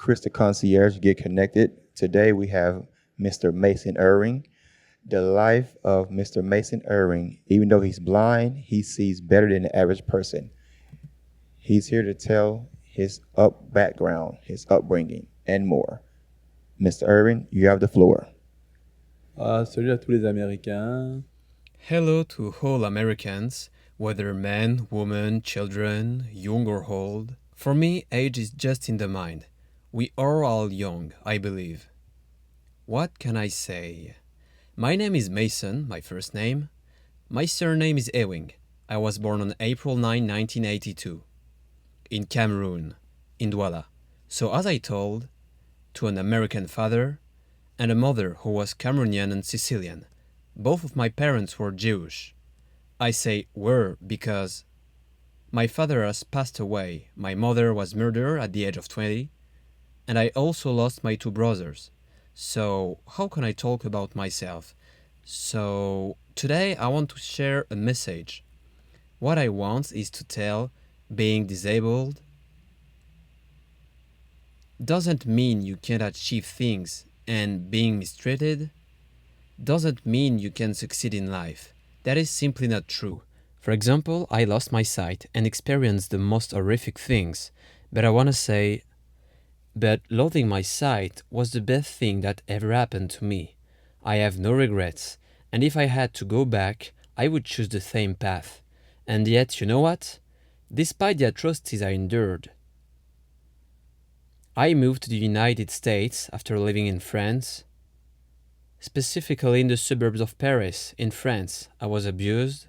Crystal Concierge Get Connected. Today we have Mr. Mason Ewing. The life of Mr. Mason Ewing. Even though he's blind, he sees better than the average person. He's here to tell his background, his upbringing, and more. Mr. Ewing, you have the floor. Salut à tous les Américains. Hello to all Americans, whether men, women, children, young or old. For me, age is just in the mind. We are all young, I believe. What can I say? My name is Mason, my first name. My surname is Ewing. I was born on April 9, 1982, in Cameroon, in Douala. So as I told, to an American father and a mother who was Cameroonian and Sicilian. Both of my parents were Jewish. I say were because my father has passed away, my mother was murdered at the age of 20, and I also lost my two brothers. So how can I talk about myself? So today I want to share a message. What I want is to tell being disabled doesn't mean you can't achieve things, and being mistreated doesn't mean you can succeed in life. That is simply not true. For example, I lost my sight and experienced the most horrific things, but I want to say, but losing my sight was the best thing that ever happened to me. I have no regrets, and if I had to go back, I would choose the same path. And yet, you know what? Despite the atrocities I endured, I moved to the United States after living in France. Specifically in the suburbs of Paris, in France, I was abused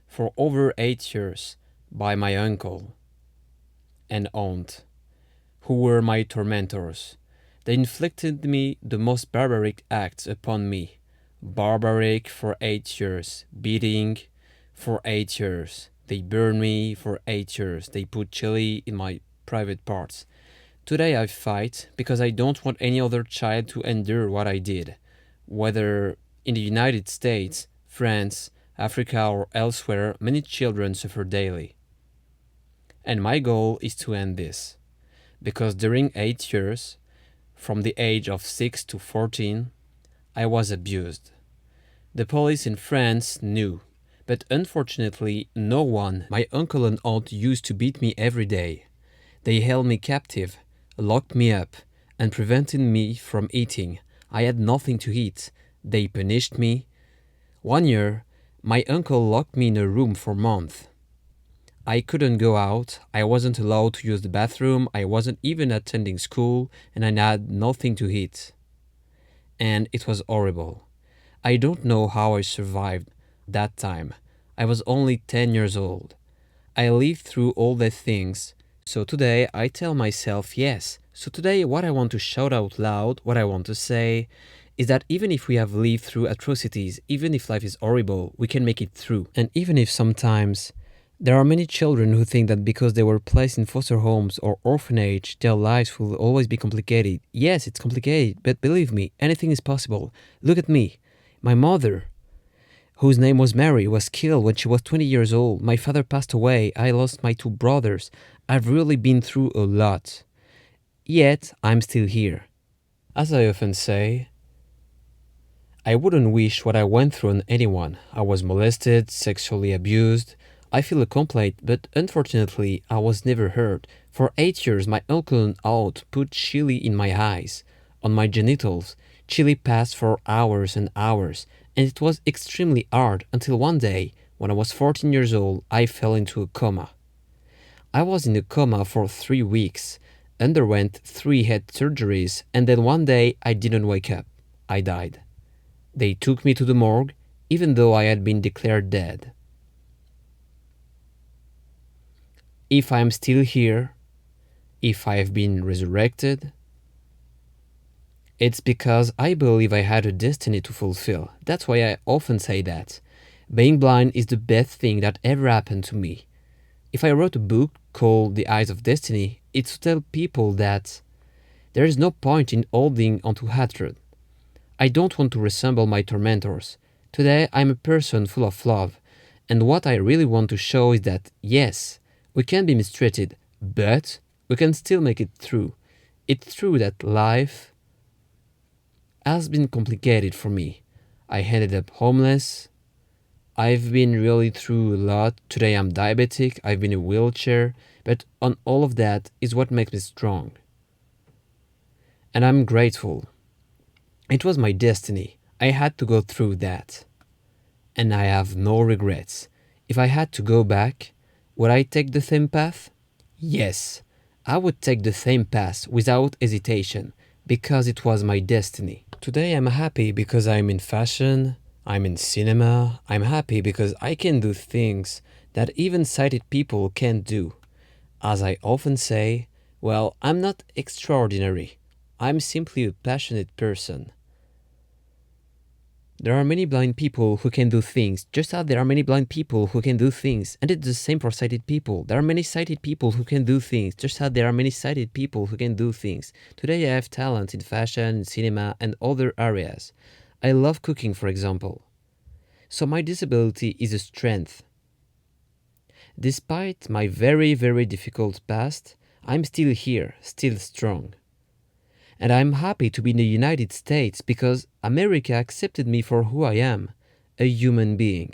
for over 8 years by my uncle and aunt, who were my tormentors. They inflicted me the most barbaric acts upon me. Barbaric for 8 years, beating for 8 years. They burned me for 8 years. They put chili in my private parts. Today I fight because I don't want any other child to endure what I did. Whether in the United States, France, Africa, or elsewhere, many children suffer daily. And my goal is to end this. Because during 8 years, from the age of 6 to 14, I was abused. The police in France knew, but unfortunately no one. My uncle and aunt used to beat me every day. They held me captive, locked me up, and prevented me from eating. I had nothing to eat. They punished me. 1 year, my uncle locked me in a room for months. I couldn't go out, I wasn't allowed to use the bathroom, I wasn't even attending school, and I had nothing to eat. And it was horrible. I don't know how I survived that time. I was only 10 years old. I lived through all the things. So today I tell myself yes. So today what I want to shout out loud, what I want to say, is that even if we have lived through atrocities, even if life is horrible, we can make it through. And even if sometimes there are many children who think that because they were placed in foster homes or orphanage, their lives will always be complicated. Yes, it's complicated, but believe me, anything is possible. Look at me. My mother, whose name was Mary, was killed when she was 20 years old. My father passed away. I lost my two brothers. I've really been through a lot. Yet, I'm still here. As I often say, I wouldn't wish what I went through on anyone. I was molested, sexually abused. I feel a complaint, but unfortunately, I was never hurt. For 8 years, my uncle and aunt put chili in my eyes, on my genitals. Chili passed for hours and hours, and it was extremely hard until one day, when I was 14 years old, I fell into a coma. I was in a coma for 3 weeks, underwent 3 head surgeries, and then one day I didn't wake up. I died. They took me to the morgue, even though I had been declared dead. If I am still here, if I have been resurrected, it's because I believe I had a destiny to fulfill. That's why I often say that. Being blind is the best thing that ever happened to me. If I wrote a book called The Eyes of Destiny, it's to tell people that there is no point in holding onto hatred. I don't want to resemble my tormentors. Today I'm a person full of love, and what I really want to show is that, yes, we can be mistreated, but we can still make it through. It's true that life has been complicated for me. I ended up homeless. I've been really through a lot. Today I'm diabetic. I've been in a wheelchair. But on all of that is what makes me strong. And I'm grateful. It was my destiny. I had to go through that. And I have no regrets. If I had to go back, would I take the same path? Yes, I would take the same path without hesitation because it was my destiny. Today I'm happy because I'm in fashion, I'm in cinema, I'm happy because I can do things that even sighted people can't do. As I often say, well, I'm not extraordinary. I'm simply a passionate person. There are many blind people who can do things, just as there are many blind people who can do things, and it's the same for sighted people. There are many sighted people who can do things, just as there are many sighted people who can do things. Today I have talent in fashion, in cinema, and other areas. I love cooking, for example. So my disability is a strength. Despite my very, very difficult past, I'm still here, still strong. And I'm happy to be in the United States because America accepted me for who I am, a human being.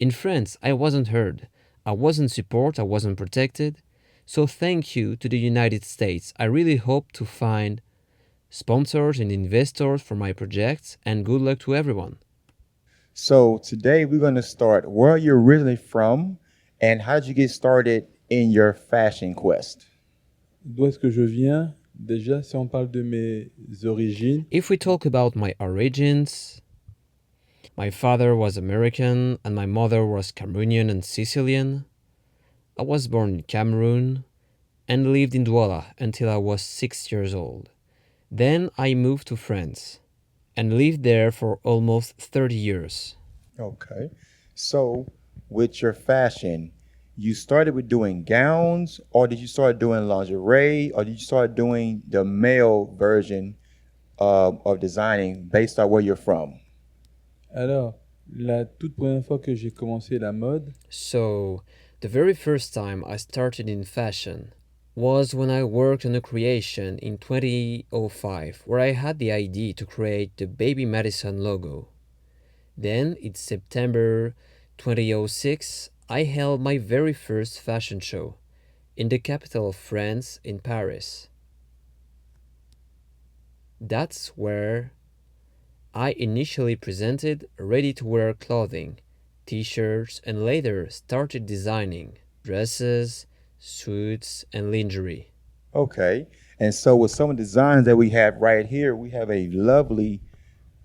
In France, I wasn't heard. I wasn't supported, I wasn't protected. So thank you to the United States. I really hope to find sponsors and investors for my projects, and good luck to everyone. So today we're going to start where you're originally from and how did you get started in your fashion quest? D'où est-ce que je viens? Déjà, si on parle de mes origines, If we talk about my origins, my father was American and my mother was Cameroonian and Sicilian. I was born in Cameroon and lived in Douala until I was 6 years old. Then I moved to France and lived there for almost 30 years. Okay. So with your fashion, you started with doing gowns, or did you start doing lingerie, or did you start doing the male version of designing based on where you're from? alors, la toute première fois que j'ai commencé la mode, So, the very first time I started in fashion was when I worked on a creation in 2005 where I had the idea to create the Baby Madison logo. Then, in September 2006, I held my very first fashion show in the capital of France, in Paris. That's where I initially presented ready-to-wear clothing, t-shirts, and later started designing dresses, suits, and lingerie. Okay. And so with some of the designs that we have right here, we have a lovely,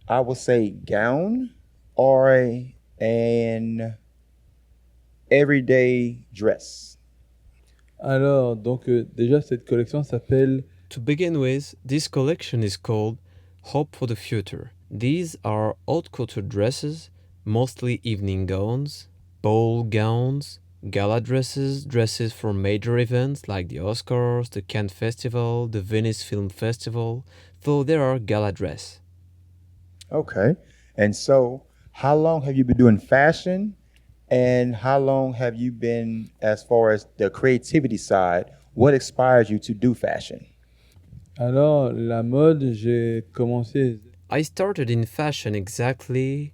I would say, gown or an everyday dress. alors, donc déjà cette collection s'appelle To begin with, this collection is called Hope for the Future. These are haute couture dresses, mostly evening gowns, ball gowns, gala dresses, dresses for major events like the Oscars, the Cannes Festival, the Venice Film Festival, though there are gala dress. Okay. And so how long have you been doing fashion? And how long have you been as far as the creativity side? What inspires you to do fashion? Alors, la mode, j'ai commencé I started in fashion exactly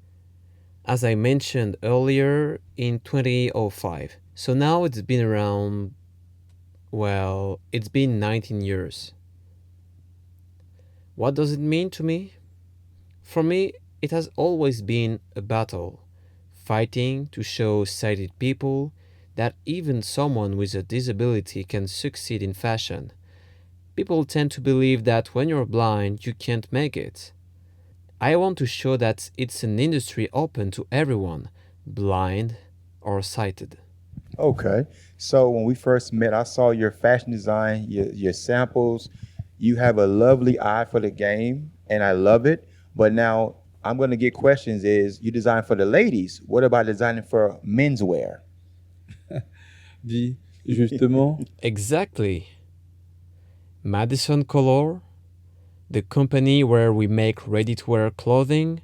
as I mentioned earlier in 2005. So now it's been around, well, it's been 19 years. What does it mean to me? For me, it has always been a battle, fighting to show sighted people that even someone with a disability can succeed in fashion. People tend to believe that when you're blind, you can't make it. I want to show that it's an industry open to everyone, blind or sighted. Okay. So when we first met, I saw your fashion design, your samples. You have a lovely eye for the game, and I love it. But now I'm going to get questions is you design for the ladies. What about designing for menswear? dit justement Exactly. Madison Color, the company where we make ready-to-wear clothing,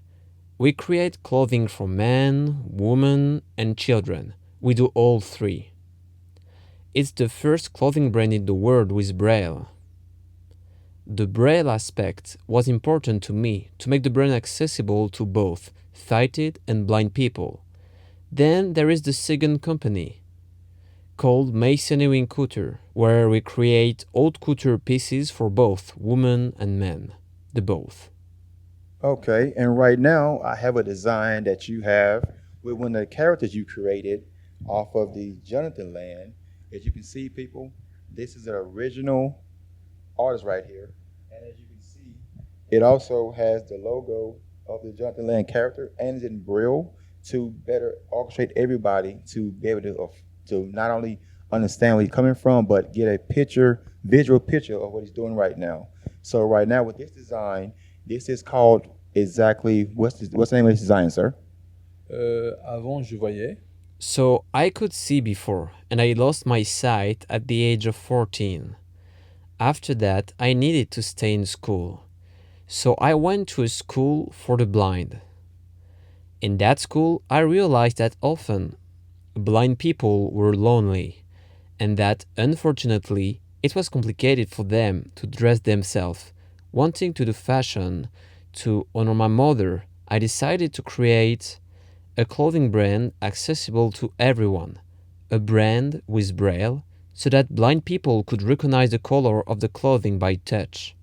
we create clothing for men, women, and children. We do all three. It's the first clothing brand in the world with Braille. The Braille aspect was important to me to make the brand accessible to both sighted and blind people. Then there is the second company, called Mason Ewing Couture, where we create haute couture pieces for both women and men, the both. Okay, and right now I have a design that you have with one of the characters you created off of the Jonathan land. As you can see, people, this is an original artist right here. And as you can see, it also has the logo of the Jonathan Land character and is in Braille to better orchestrate everybody to be able to not only understand where he's coming from, but get a visual picture of what he's doing right now. So right now with this design, this is called exactly what's the name of this design, sir? Avant, je voyais. So I could see before, and I lost my sight at the age of 14. After that, I needed to stay in school. So I went to a school for the blind. In that school, I realized that often blind people were lonely, and that unfortunately it was complicated for them to dress themselves. Wanting to do fashion to honor my mother, I decided to create a clothing brand accessible to everyone, a brand with braille, so that blind people could recognize the color of the clothing by touch.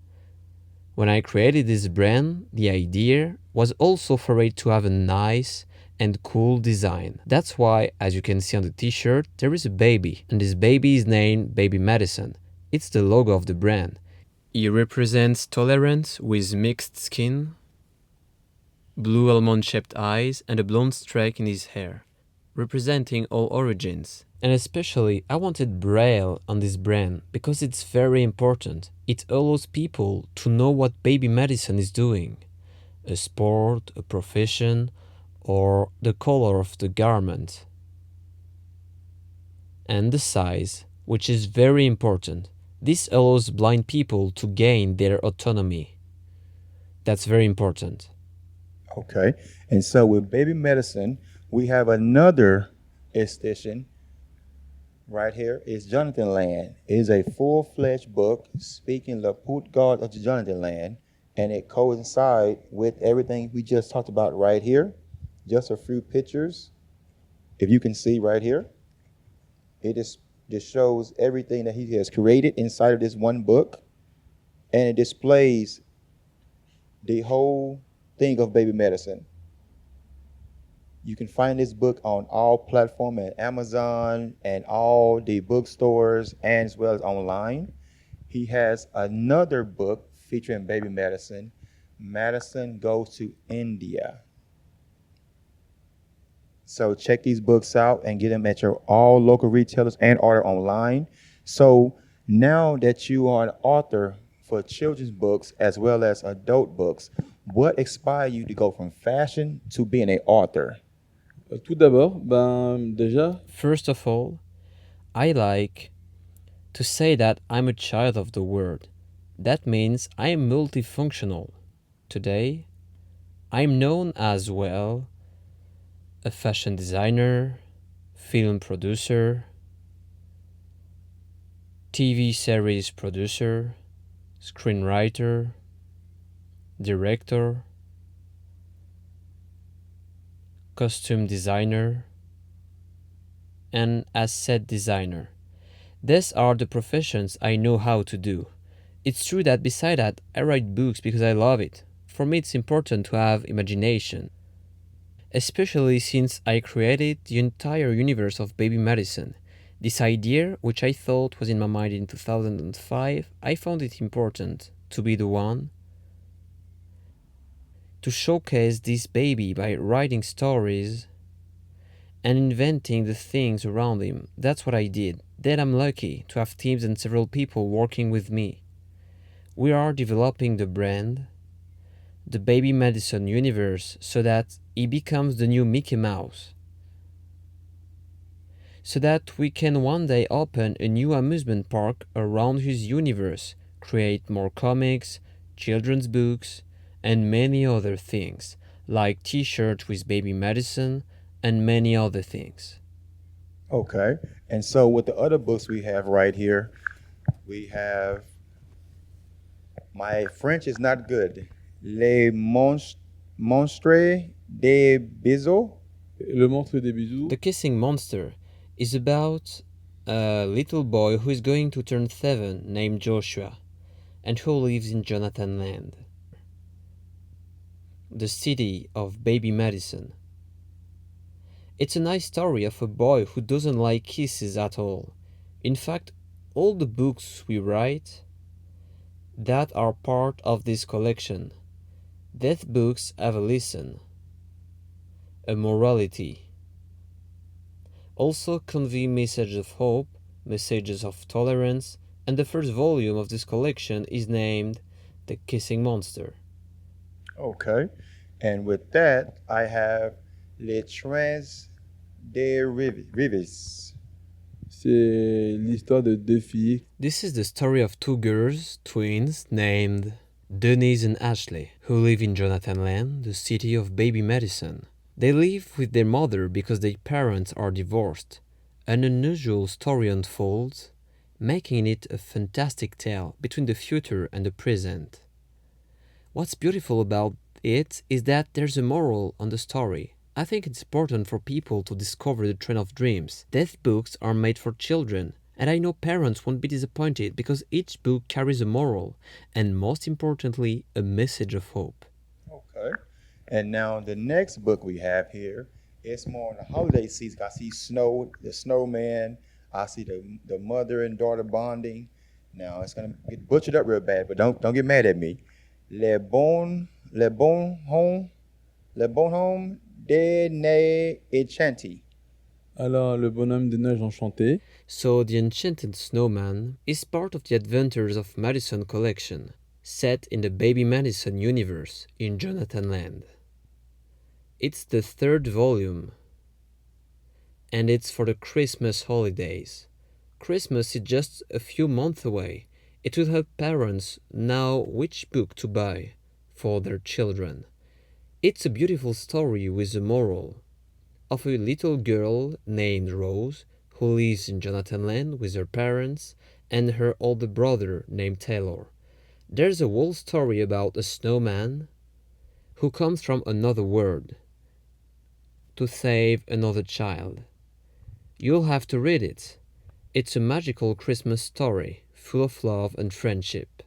When I created this brand, the idea was also for it to have a nice and cool design. That's why, as you can see on the t-shirt, there is a baby, and this baby is named Baby Madison. It's the logo of the brand. He represents tolerance with mixed skin, blue almond-shaped eyes, and a blonde streak in his hair, representing all origins. And especially, I wanted Braille on this brand because it's very important. It allows people to know what Baby Madison is doing. A sport, a profession, or the color of the garment. And the size, which is very important. This allows blind people to gain their autonomy. That's very important. Okay. And so with Baby Medicine, we have another extension right here. It's Jonathan Land. It is a full-fledged book speaking the Put God of the Jonathan Land, and it coincides with everything we just talked about right here. Just a few pictures. If you can see right here, it is just shows everything that he has created inside of this one book, and it displays the whole thing of Baby Medicine. You can find this book on all platforms at Amazon and all the bookstores, and as well as online. He has another book featuring Baby Medicine. Madison Goes to India. So check these books out and get them at your all local retailers and order online. So now that you are an author for children's books as well as adult books, what inspired you to go from fashion to being an author? Tout d'abord, déjà, First of all, I like to say that I'm a child of the world. That means I am multifunctional. Today, I'm known as well a fashion designer, film producer, TV series producer, screenwriter, director, costume designer, and asset designer. These are the professions I know how to do. It's true that beside that, I write books because I love it. For me, it's important to have imagination, especially since I created the entire universe of Baby Madison. This idea, which I thought was in my mind in 2005, I found it important to be the one to showcase this baby by writing stories and inventing the things around him. That's what I did. Then I'm lucky to have teams and several people working with me. We are developing the brand, the Baby Madison universe, so that he becomes the new Mickey Mouse. So that we can one day open a new amusement park around his universe, create more comics, children's books, and many other things, like t-shirts with Baby Madison and many other things. Okay. And so with the other books we have right here, we have My French is not good. Les monstres des biseaux. Le monstre des bisous. The Kissing Monster is about a little boy who is going to turn 7 named Joshua and who lives in Jonathan Land, the city of baby medicine. It's a nice story of a boy who doesn't like kisses at all. In fact, all the books we write that are part of this collection, death books have a lesson, a morality. Also convey messages of hope, messages of tolerance, and the first volume of this collection is named The Kissing Monster. Okay. And with that, I have Les Trans des Rives. C'est l'histoire de deux filles. This is the story of two girls, twins, named Denise and Ashley, who live in Jonathan Land, the city of baby medicine. They live with their mother because their parents are divorced. An unusual story unfolds, making it a fantastic tale between the future and the present. What's beautiful about it is that there's a moral on the story. I think it's important for people to discover the trend of dreams. Death books are made for children, and I know parents won't be disappointed because each book carries a moral, and most importantly, a message of hope. Okay. And now the next book we have here is more on the holiday season. I see snow, the snowman. I see the mother and daughter bonding. Now it's gonna get butchered up real bad, but don't get mad at me. Le bon home de ne enchanti. Alors, le bonhomme de neige enchanté. So, The Enchanted Snowman is part of the Adventures of Madison collection, set in the Baby Madison universe in Jonathan Land. It's the third volume, and it's for the Christmas holidays. Christmas is just a few months away. It will help parents know which book to buy for their children. It's a beautiful story with a moral of a little girl named Rose who lives in Jonathan Land with her parents and her older brother named Taylor. There's a whole story about a snowman who comes from another world to save another child. You'll have to read it. It's a magical Christmas story full of love and friendship.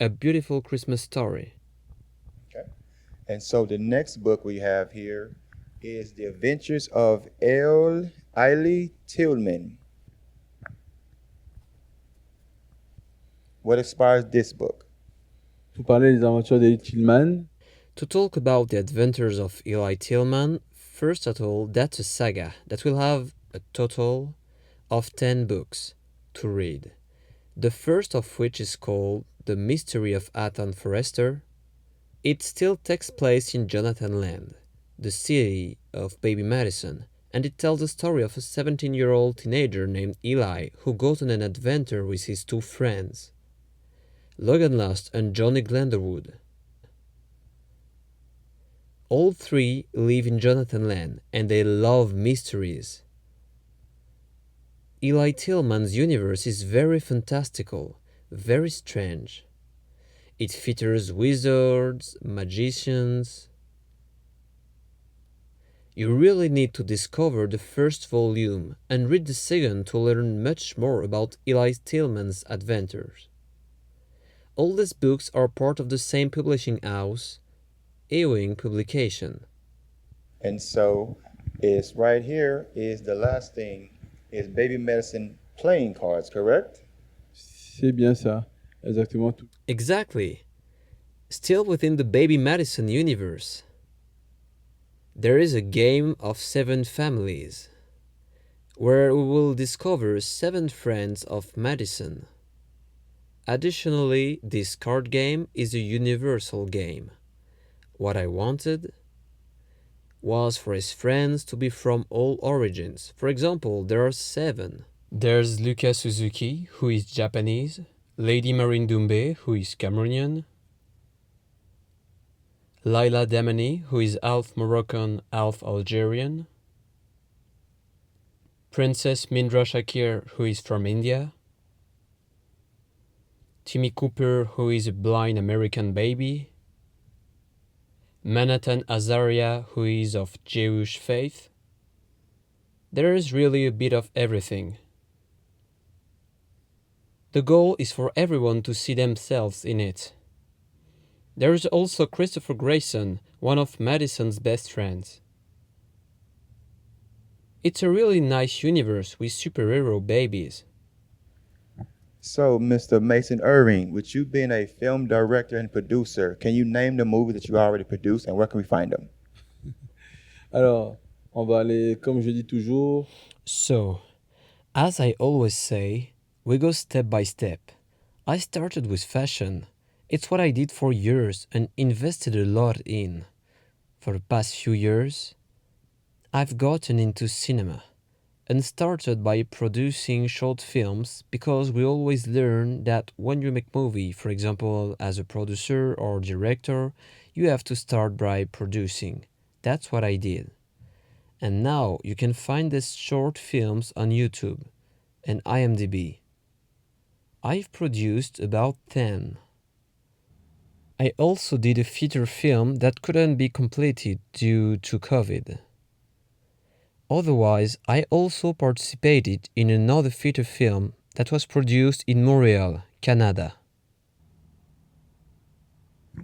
A beautiful Christmas story. Okay. And so the next book we have here is The Adventures of Eiley Tillman. What inspires this book? Vous parlez des aventures d'Ellie Tillman. To talk about the adventures of Eli Tillman, first of all, that's a saga that will have a total of 10 books to read. The first of which is called The Mystery of Athan Forrester. It still takes place in Jonathan Land, the city of baby Madison, and it tells the story of a 17-year-old teenager named Eli who goes on an adventure with his two friends, Logan Lust and Johnny Glenderwood. All three live in Jonathan Land and they love mysteries. Eli Tillman's universe is very fantastical, very strange. It features wizards, magicians. You really need to discover the first volume and read the second to learn much more about Eli Tillman's adventures. All these books are part of the same publishing house, Ewing Publication. And so it's right here is the last thing is baby medicine playing cards, correct? C'est bien ça. Exactement tout. Exactly. Still within the baby Madison universe, there is a game of 7 families, where we will discover 7 friends of Madison. Additionally, this card game is a universal game. What I wanted was for his friends to be from all origins. For example, there are 7. There's Luca Suzuki, who is Japanese, Lady Marine Dumbe, who is Cameroonian, Laila Damani, who is half Moroccan, half Algerian, Princess Mindra Shakir, who is from India, Timmy Cooper, who is a blind American baby, Manhattan Azaria, who is of Jewish faith. There is really a bit of everything. The goal is for everyone to see themselves in it. There is also Christopher Grayson, one of Madison's best friends. It's a really nice universe with superhero babies. So, Mr. Mason Ewing, with you being a film director and producer, can you name the movie that you already produced and where can we find them? Alors, on va aller, comme je dis toujours, So, as I always say, we go step by step. I started with fashion. It's what I did for years and invested a lot in. For the past few years, I've gotten into cinema and started by producing short films because we always learn that when you make movie, for example, as a producer or director, you have to start by producing. That's what I did. And now you can find these short films on YouTube and IMDb. I've produced about 10. I also did a feature film that couldn't be completed due to COVID. Otherwise, I also participated in another feature film that was produced in Montreal, Canada.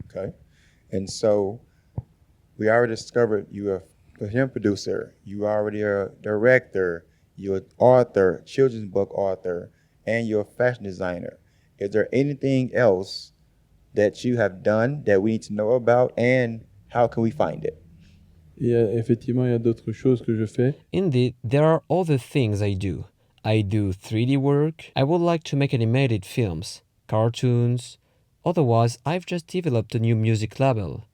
Okay. And so we already discovered you're a film producer, you already are a director, you're an author, children's book author, and you're a fashion designer. Is there anything else that you have done that we need to know about, and how can we find it? et effectivement, il y a d'autres choses que je fais. Indeed, there are other things I do. I do 3D work. I would like to make animated films, cartoons. Otherwise, I've just developed a new music label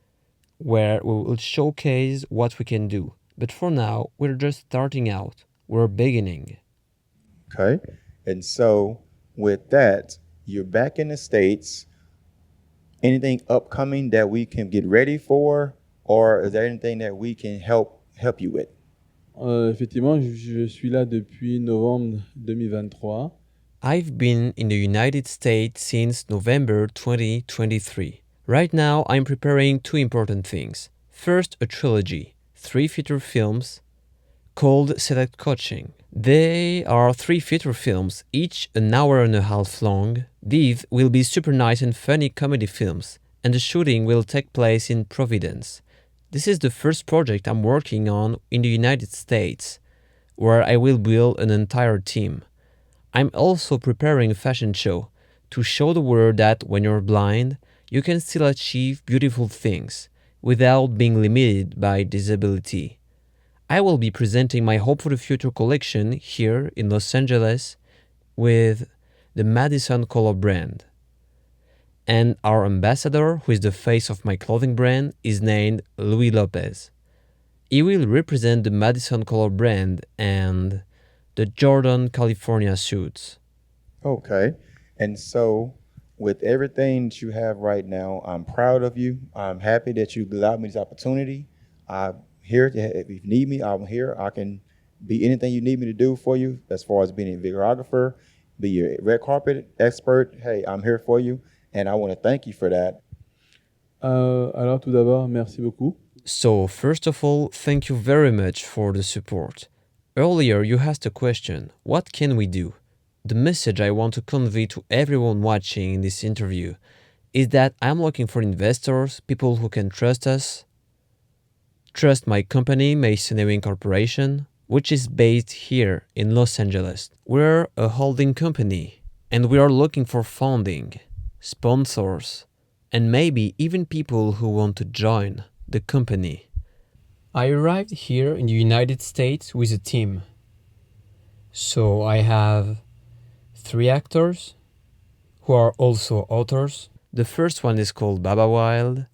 where we will showcase what we can do. But for now, we're just starting out. We're beginning. Okay. And so with that, you're back in the States. Anything upcoming that we can get ready for, or is there anything that we can help you with? Effectivement, je suis là depuis novembre 2023. I've been in the United States since November 2023. Right now, I'm preparing two important things. First, a trilogy, 3 feature films called Select Coaching. They are 3 feature films, each an hour and a half long. These will be super nice and funny comedy films, and the shooting will take place in Providence. This is the first project I'm working on in the United States, where I will build an entire team. I'm also preparing a fashion show to show the world that when you're blind, you can still achieve beautiful things without being limited by disability. I will be presenting my Hope for the Future collection here in Los Angeles with the Madison Color brand. And our ambassador, who is the face of my clothing brand, is named Louis Lopez. He will represent the Madison Color brand and the Jordan California suits. Okay. And so with everything that you have right now, I'm proud of you. I'm happy that you allowed me this opportunity. I'm here if you need me, I'm here. I can be anything you need me to do for you as far as being a videographer, be your red carpet expert. Hey, I'm here for you. And I want to thank you for that. Alors tout d'abord, merci beaucoup. So, first of all, thank you very much for the support. Earlier, you asked a question, what can we do? The message I want to convey to everyone watching this interview is that I'm looking for investors, people who can trust us, trust my company, Mason Ewing Corporation, which is based here in Los Angeles. We're a holding company, and we are looking for funding, sponsors, and maybe even people who want to join the company. I arrived here in the United States with a team. So I have 3 actors who are also authors. The first one is called Baba Wild.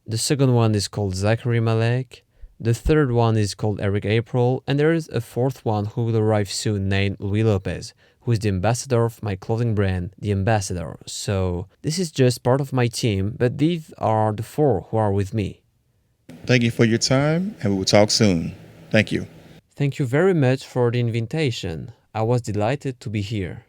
The second one is called Zachary Malek. The third one is called Eric April. And there is a fourth one who will arrive soon named Louis Lopez, who is the ambassador of my clothing brand, The Ambassador. So this is just part of my team, but these are the 4 who are with me. Thank you for your time, and we will talk soon. Thank you. Thank you very much for the invitation. I was delighted to be here.